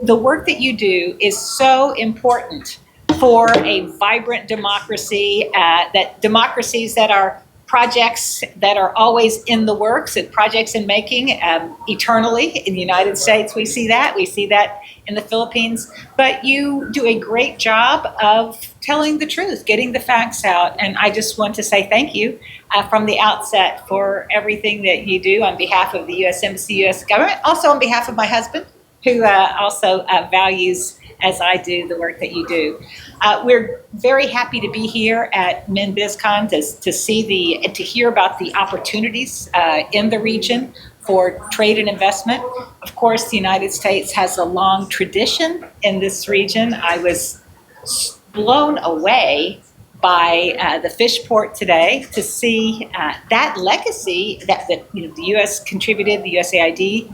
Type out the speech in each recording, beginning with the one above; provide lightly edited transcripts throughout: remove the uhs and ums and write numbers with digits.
The work that you do is so important for a vibrant democracy, that democracies that are projects that are always in the works and projects in making eternally. In the United States, we see that. We see that in the Philippines. But you do a great job of telling the truth, getting the facts out. And I just want to say thank you from the outset for everything that you do on behalf of the U.S. Embassy, U.S. government, also on behalf of my husband, who also values, as I do, the work that you do. We're very happy to be here at MinBizCon to see and to hear about the opportunities in the region for trade and investment. Of course, the United States has a long tradition in this region. I was blown away by the fish port today to see that legacy that the U.S. contributed, the USAID,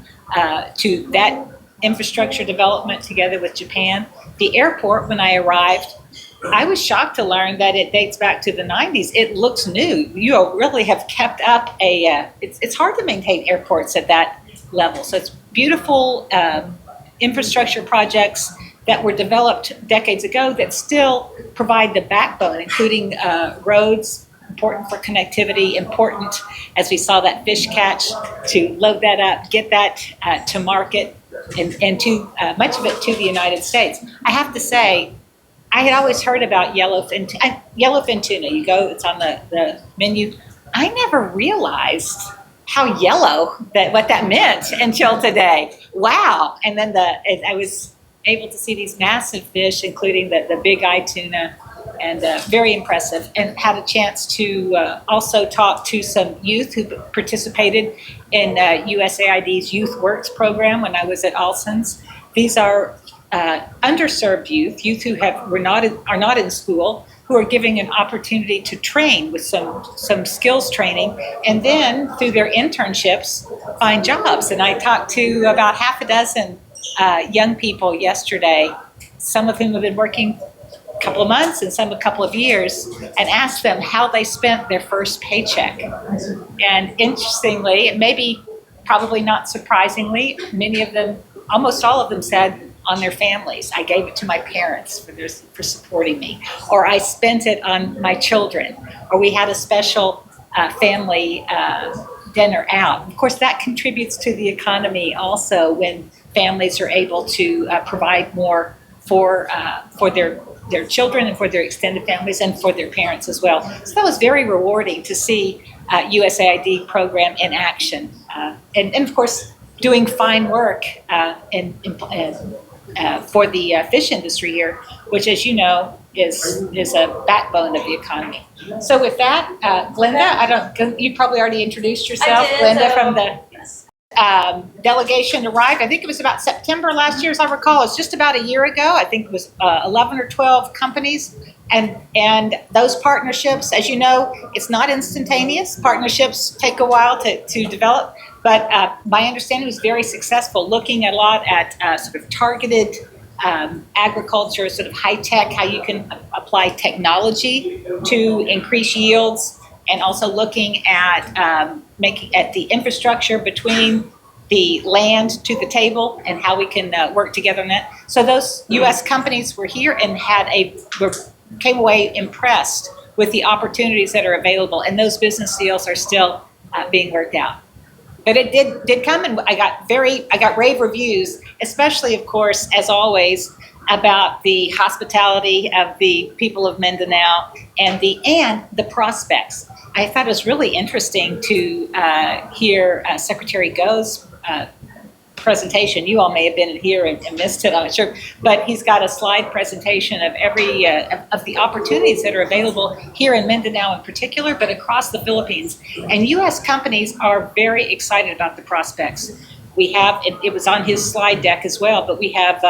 to that infrastructure development together with Japan. The airport, when I arrived, I was shocked to learn that it dates back to the 90s. It looks new. You really have kept up it's hard to maintain airports at that level. So it's beautiful infrastructure projects that were developed decades ago that still provide the backbone, including roads, important for connectivity, important, as we saw that fish catch, to load that up, get that to market, and to much of it to the United States. I have to say, I had always heard about yellowfin tuna. You go, it's on the menu. I never realized how yellow what that meant until today. Wow! And then I was able to see these massive fish, including the big-eyed tuna, and very impressive. And had a chance to also talk to some youth who participated in USAID's Youth Works program when I was at Alson's. These are underserved youth who are not in school, who are giving an opportunity to train with some skills training, and then through their internships find jobs. And I talked to about half a dozen young people yesterday, some of whom have been working a couple of months and some a couple of years, and asked them how they spent their first paycheck. And interestingly, probably not surprisingly, many of them, almost all of them, said on their families. I gave it to my parents for supporting me, or I spent it on my children, or we had a special family dinner out. Of course, that contributes to the economy also when families are able to provide more for their children and for their extended families and for their parents as well. So that was very rewarding to see USAID program in action, and of course doing fine work for the fish industry here, which, as you know, is a backbone of the economy. So with that, Glenda, you probably already introduced yourself. I did, Glenda from the delegation arrived, I think it was about September last year, as I recall. It's just about a year ago. I think it was 11 or 12 companies. And those partnerships, as you know, it's not instantaneous. Partnerships take a while to develop. But my understanding was very successful, looking a lot at sort of targeted agriculture, sort of high tech, how you can apply technology to increase yields, and also looking at making at the infrastructure between the land to the table and how we can work together on that. So those U.S. companies were here and came away impressed with the opportunities that are available, and those business deals are still being worked out. But it did come, and I got rave reviews, especially, of course, as always, about the hospitality of the people of Mindanao and the prospects. I thought it was really interesting to hear Secretary Go's presentation. You all may have been here and missed it, I'm not sure, but he's got a slide presentation of every of the opportunities that are available here in Mindanao in particular, but across the Philippines. And U.S. companies are very excited about the prospects. We have, it was on his slide deck as well, but we have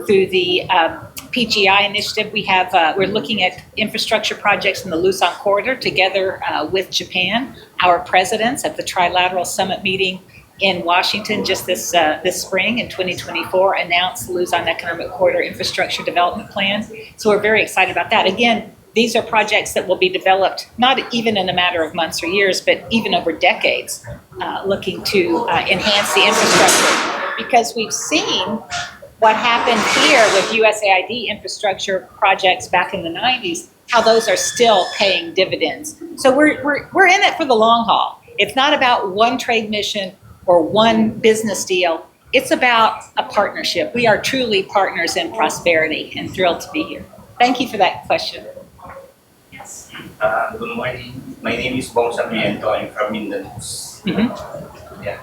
through the PGI initiative, we're looking at infrastructure projects in the Luzon corridor together with Japan. Our presidents at the Trilateral Summit meeting in Washington just this spring in 2024 announced the Luzon Economic Corridor Infrastructure Development Plan. So we're very excited about that. Again, these are projects that will be developed not even in a matter of months or years, but even over decades, looking to enhance the infrastructure. Because we've seen what happened here with USAID infrastructure projects back in the 90s, how those are still paying dividends. So we're in it for the long haul. It's not about one trade mission or one business deal. It's about a partnership. We are truly partners in prosperity, and thrilled to be here. Thank you for that question. Yes. Good morning. My name is Bong Sarmiento. I'm from Mindanao. Yeah.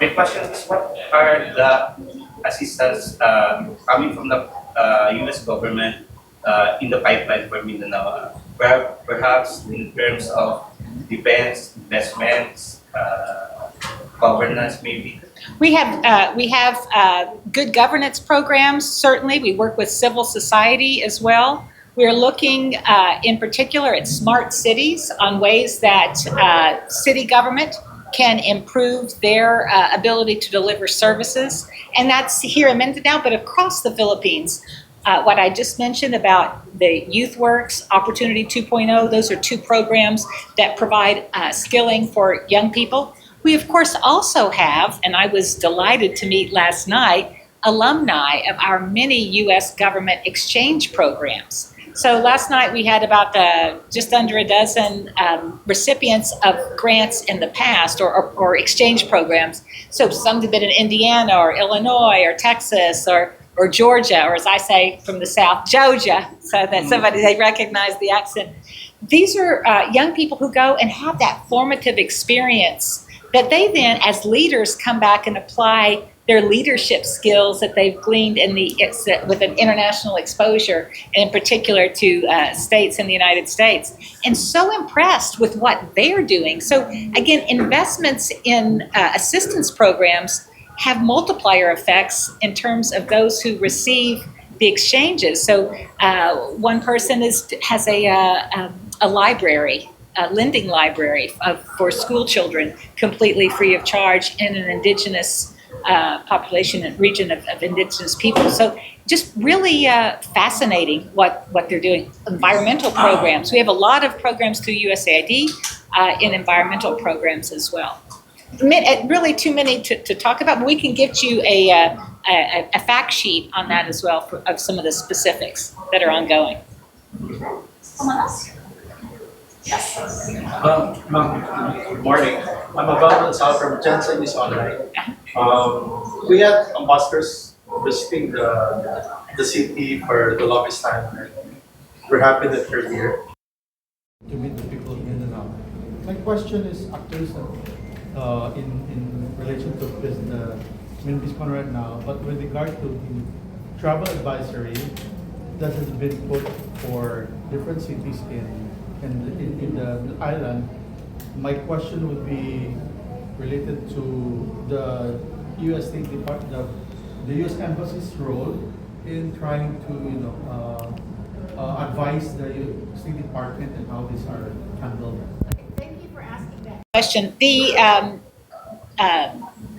My question is, what are the assistance coming from the U.S. government in the pipeline for Mindanao? Perhaps in terms of defense, investments, governance, maybe. We have good governance programs. Certainly, we work with civil society as well. We're looking in particular at smart cities, on ways that city government can improve their ability to deliver services. And that's here in Mindanao, but across the Philippines. What I just mentioned about the Youth Works, Opportunity 2.0, those are two programs that provide skilling for young people. We, of course, also have, and I was delighted to meet last night, alumni of our many U.S. government exchange programs. So last night we had about just under a dozen recipients of grants in the past, or exchange programs. So some have been in Indiana or Illinois or Texas or Georgia, or as I say from the South, Georgia, so that they recognize the accent. These are young people who go and have that formative experience that they then, as leaders, come back and apply their leadership skills that they've gleaned with an international exposure, and in particular to states in the United States, and so impressed with what they're doing. So again, investments in assistance programs have multiplier effects in terms of those who receive the exchanges. So one person has a library, a lending library for school children, completely free of charge in an indigenous population and region of indigenous people. So just really fascinating what they're doing. Environmental programs. We have a lot of programs through USAID in environmental programs as well. Really too many to talk about, but we can get you a fact sheet on that as well of some of the specifics that are ongoing. Someone else? Yes. Good morning. I'm Abel Sal from Jensen is online. We had ambassadors visiting the city for the longest time, and we're happy that you're here. To meet the people of Mindanao. My question is actually in relation to the Mindanao right now, but with regard to the travel advisory that has been put for different cities in the island. My question would be related to the U.S. State Department, the U.S. Embassy's role in trying to advise the State Department and how these are handled. Thank you for asking that question. The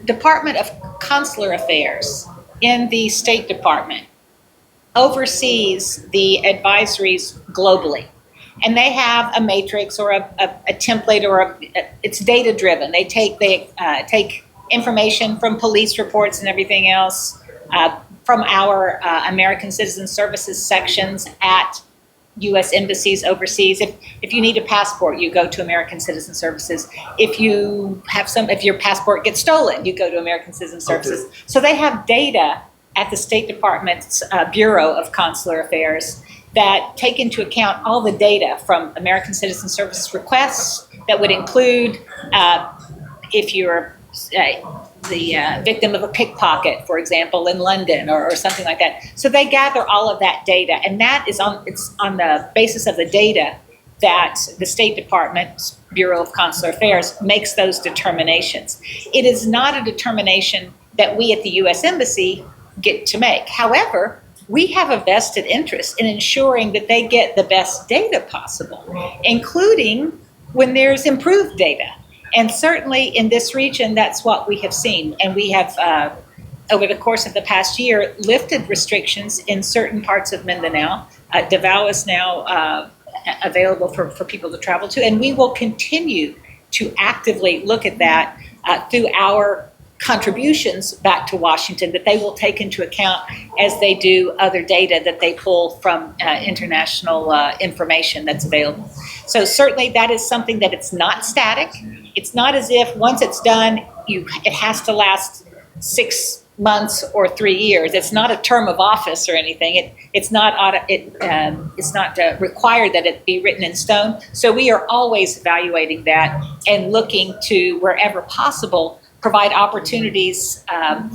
Department of Consular Affairs in the State Department oversees the advisories globally. And they have a matrix or a template, or it's data driven. They take information from police reports and everything else, from our American Citizen Services sections at U.S. embassies overseas. If you need a passport, you go to American Citizen Services. If your passport gets stolen, you go to American Citizen Services. Okay. So they have data at the State Department's Bureau of Consular Affairs that take into account all the data from American Citizen Services requests that would include if you're the victim of a pickpocket, for example, in London or something like that. So they gather all of that data, and it's on the basis of the data that the State Department's Bureau of Consular Affairs makes those determinations. It is not a determination that we at the U.S. Embassy get to make. However, we have a vested interest in ensuring that they get the best data possible, including when there's improved data. And certainly in this region, that's what we have seen. And we have, over the course of the past year, lifted restrictions in certain parts of Mindanao. Davao is now available for people to travel to. And we will continue to actively look at that through our contributions back to Washington that they will take into account as they do other data that they pull from international information that's available. So certainly that is something that it's not static. It's not as if once it's done, it has to last 6 months or 3 years. It's not a term of office or anything. It's not required that it be written in stone. So we are always evaluating that and looking to, wherever possible, provide opportunities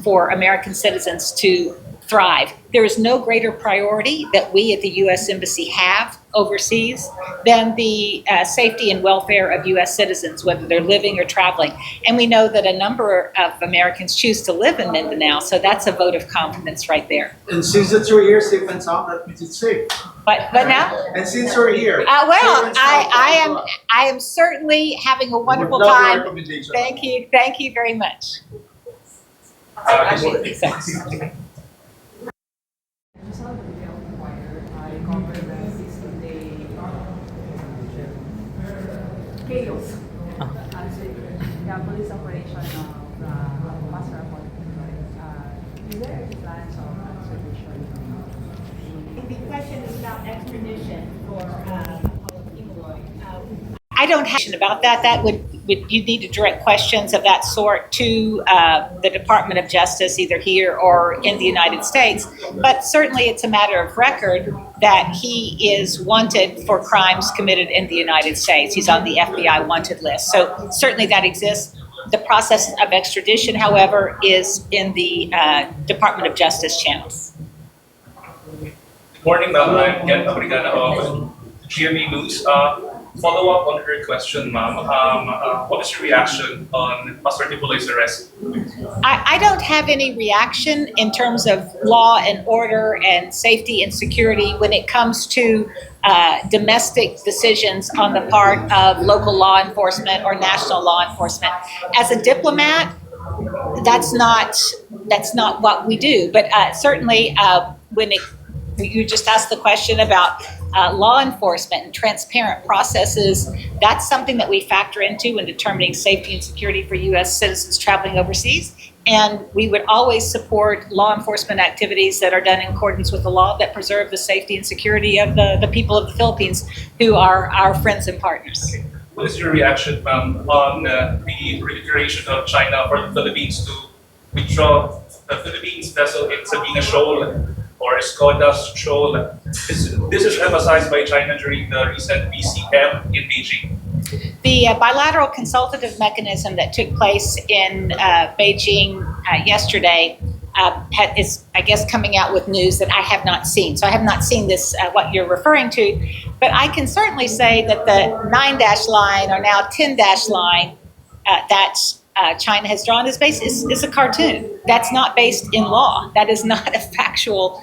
for American citizens to thrive. There is no greater priority that we at the U.S. Embassy have overseas than the safety and welfare of U.S. citizens, whether they're living or traveling. And we know that a number of Americans choose to live in Mindanao, so that's a vote of confidence right there. And since it's you're here, safe and sound, that means it's safe. But now? And since you're here, Well, safe and sound, I am certainly having a wonderful Would love your time. recommendation. Thank you very much. I cover the 16-day chaos. Police operation of the master appointment. Is there any plans of extradition? The question is about extradition for I don't have about that. That would you need to direct questions of that sort to the Department of Justice, either here or in the United States. But certainly it's a matter of record that he is wanted for crimes committed in the United States. He's on the FBI wanted list. So certainly that exists. The process of extradition, however, is in the Department of Justice channels. Morning, ma'am. I'm Ken Abrigana of GMA News. Follow up on her question, ma'am. What is your reaction on Pastor Tipuloy's arrest? I don't have any reaction in terms of law and order and safety and security when it comes to domestic decisions on the part of local law enforcement or national law enforcement. As a diplomat, that's not what we do. But certainly, when you just asked the question about law enforcement and transparent processes, that's something that we factor into when determining safety and security for U.S. citizens traveling overseas. And we would always support law enforcement activities that are done in accordance with the law that preserve the safety and security of the people of the Philippines, who are our friends and partners. What is your reaction, ma'am, on the reiteration of China for the Philippines to withdraw the Philippines vessel in Sabina Shoal or Escoda's Shoal? This is emphasized by China during the recent BCM in Beijing. The bilateral consultative mechanism that took place in Beijing yesterday is, I guess, coming out with news that I have not seen. So I have not seen this, what you're referring to, but I can certainly say that the 9-dash line or now 10-dash line that China has drawn is a cartoon. That's not based in law. That is not a factual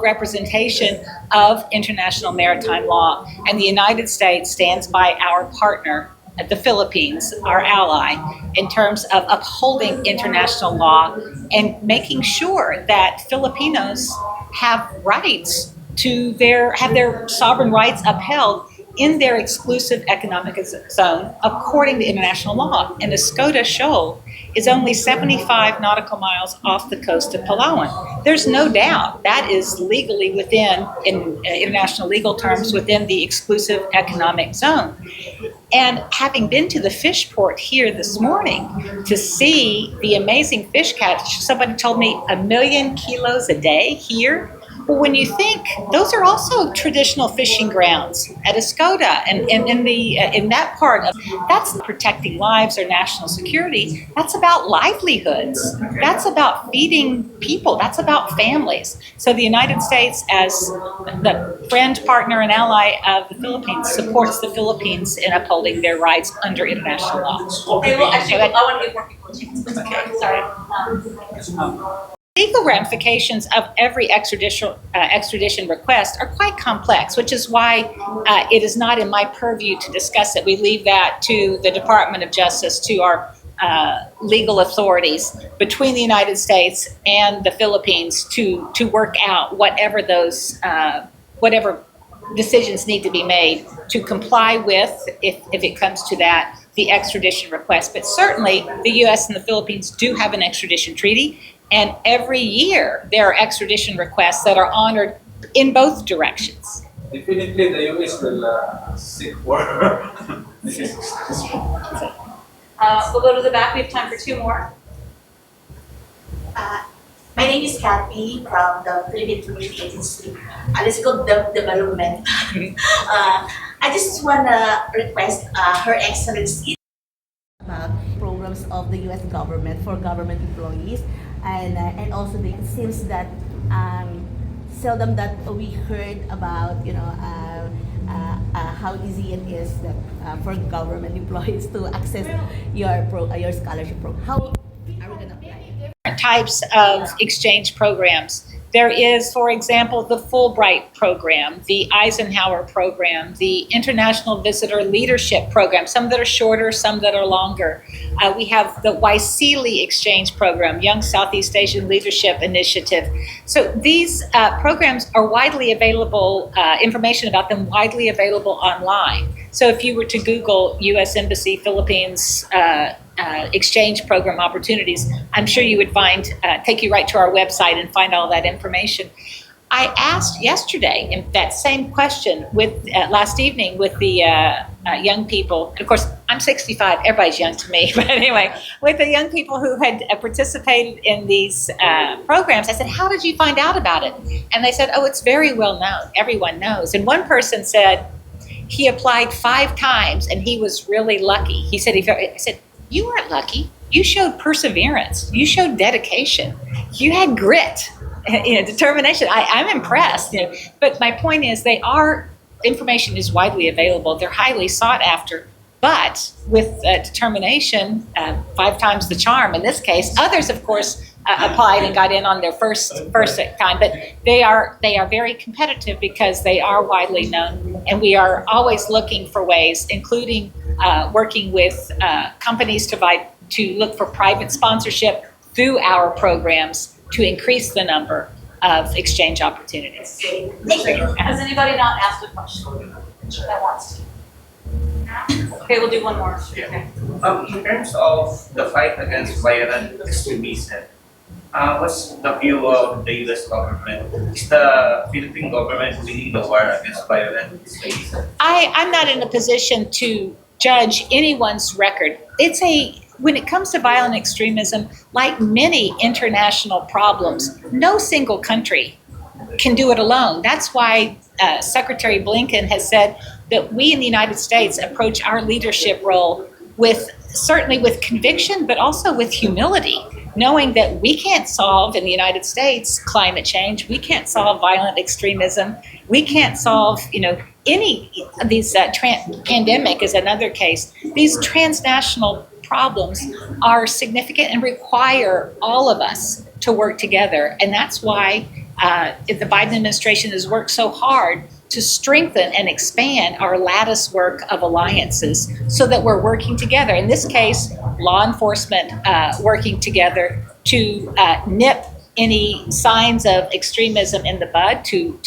representation of international maritime law. And the United States stands by our partner, the Philippines, our ally, in terms of upholding international law and making sure that Filipinos have rights to have their sovereign rights upheld in their exclusive economic zone according to international law. And Escoda Shoal is only 75 nautical miles off the coast of Palawan. There's no doubt that is legally within, in international legal terms, within the exclusive economic zone. And having been to the fish port here this morning to see the amazing fish catch, somebody told me 1 million kilos a day here. Well, when you think, those are also traditional fishing grounds at Escoda, and in that part of that's protecting lives or national security. That's about livelihoods. That's about feeding people. That's about families. So the United States, as the friend, partner, and ally of the Philippines, supports the Philippines in upholding their rights under international law. Okay, well, actually, I want to get more people. Okay, sorry. Legal ramifications of every extradition request are quite complex, which is why it is not in my purview to discuss it. We leave that to the Department of Justice, to our legal authorities between the United States and the Philippines to work out whatever decisions need to be made to comply with, if it comes to that, the extradition request. But certainly, the U.S. and the Philippines do have an extradition treaty, and every year there are extradition requests that are honored in both directions. Definitely, the US will seek for We'll go to the back. We have time for two more. My name is Kathy from the Philippine Community Agency. Let's go development. I just want to request Her Excellency about programs of the U.S. government for government employees, and also it seems that seldom that we heard about how easy it is that for government employees to access your scholarship program. How are we going to apply it? Types of exchange programs. There is, for example, the Fulbright program, the Eisenhower program, the International Visitor Leadership program, some that are shorter, some that are longer. We have the Waisili Exchange program, Young Southeast Asian Leadership Initiative. So these programs are widely available, information about them widely available online. So if you were to Google U.S. Embassy Philippines exchange program opportunities, I'm sure you would find, take you right to our website and find all that information. I asked yesterday in that same question with last evening with the young people. And of course, I'm 65. Everybody's young to me, but anyway, with the young people who had participated in these programs, I said, "How did you find out about it?" And they said, "Oh, it's very well known. Everyone knows." And one person said he applied 5 times and he was really lucky. He said, I said, "You weren't lucky. You showed perseverance. You showed dedication. You had grit, determination." I'm impressed. But my point is, information is widely available. They're highly sought after. But with determination, 5 times the charm in this case. Others, of course, applied and got in on their first time. But they are very competitive because they are widely known, and we are always looking for ways, including working with companies to look for private sponsorship through our programs to increase the number of exchange opportunities. Has anybody not asked a question that wants to? Okay, we'll do one more. Okay. In terms of the fight against violent extremism, what's the view of the U.S. government? Is the Philippine government winning the war against violent extremism? I'm not in a position to judge anyone's record. When it comes to violent extremism, like many international problems, no single country can do it alone. That's why Secretary Blinken has said that we in the United States approach our leadership role certainly with conviction, but also with humility, knowing that we can't solve in the United States climate change, we can't solve violent extremism, we can't solve any of these pandemic is another case. These transnational problems are significant and require all of us to work together. And that's why the Biden administration has worked so hard to strengthen and expand our lattice work of alliances so that we're working together. In this case, law enforcement working together to nip any signs of extremism in the bud, to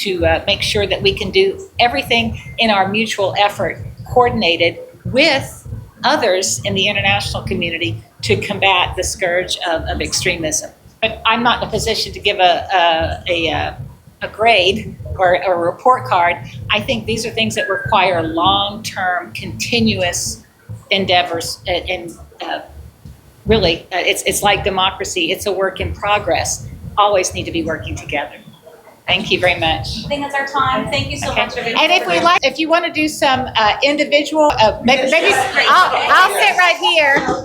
make sure that we can do everything in our mutual effort, coordinated with others in the international community to combat the scourge of extremism. But I'm not in a position to give a grade or a report card. I think these are things that require long-term, continuous endeavors, and really, it's like democracy. It's a work in progress. Always need to be working together. Thank you very much. I think that's our time. Thank you so much. And if you want to do some individual, maybe I'll sit right here.